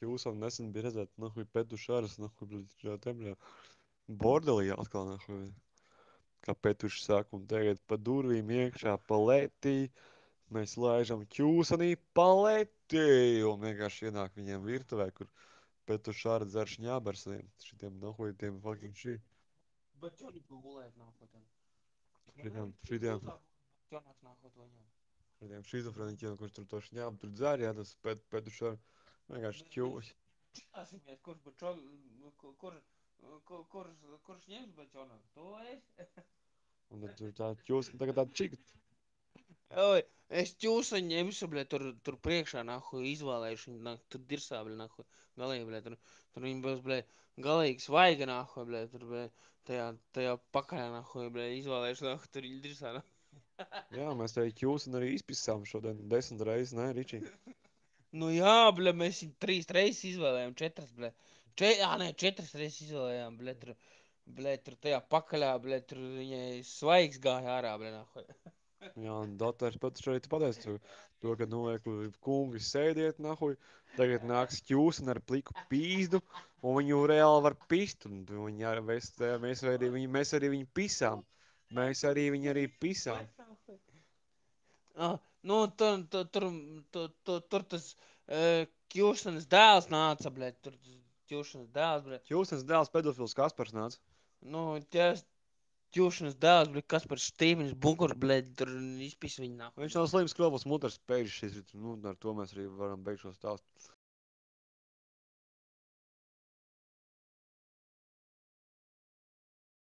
Ķūsam nesen bija redzēt, nahuj, Petu Šaras, nahuj, bļa, te, bļa, bordelī atkal, nahuj. Kā Petuši saka, un tagad pa durvīm iekšā paletī, mēs laižam ķūsanī paletī, un vienkārši ienāk viņiem virtuvē, kur Petu Šara dzer šņābi ar saviem šitiem nahujtiem fucking šī. Bet čo viņi pagulēt nākot ten? Šitiem Čonāks nākot viņam. šizofreniķiem, kurš tur to šņābu tur dzer, jā, tas Petu Šara vienkārši ķūsi. Asimies, kurš bet čo, kurš ņems bet čonāk? To es? Un tad tur tā ķūsa, tagad tā čika. Oi, es ķūsu ņemšu, bļa, tur priekšā, nahu, izvēlēšu viņu, nahu, tur dirsā, bļa, nahu, galīgi, bļa, tur viņi būs, bļa, galīgi svaiga, nahu, bļa, tur, bļa, tajā pakaļā, nahu, bļa, izvēlēšu, nahu, tur viņi dirsā, nahu. Jā, mēs te ķūsani arī izpisām šodien 10 reizes, ne, Ričī? Nu jā, bļa, mēs viņu 3 reizes izvēlējām, 4, bļa. Nē, 4 reizes izvēlējām, bļa, tur tajā pakaļā, bļa, tur viņai svaigs gāja ārā, bļa, nahu. Jā, un dators pat šeit pateica to, ka, nu, kungi sēdiet, nahuj, tagad nāks ķūsani ar pliku pīzdu, un viņu reāli var pist, un viņi, mēs arī viņu pisām. Mēs arī viņu arī pisām. Nu, tur tas ķūšanas dēls nāca, bļa, tur tas ķūšanas dēls, bļa. Ķūsans dēls pedofils Kaspars nāca. Nu, ties ķūšanas dēls, bļa, Kaspars Stīvens Bugurs, bļa, tur izpis viņu nāku. Viņš nav slims kļovas mutars pēļš šis, nu, ar to mēs arī varam beigt šo stāstu.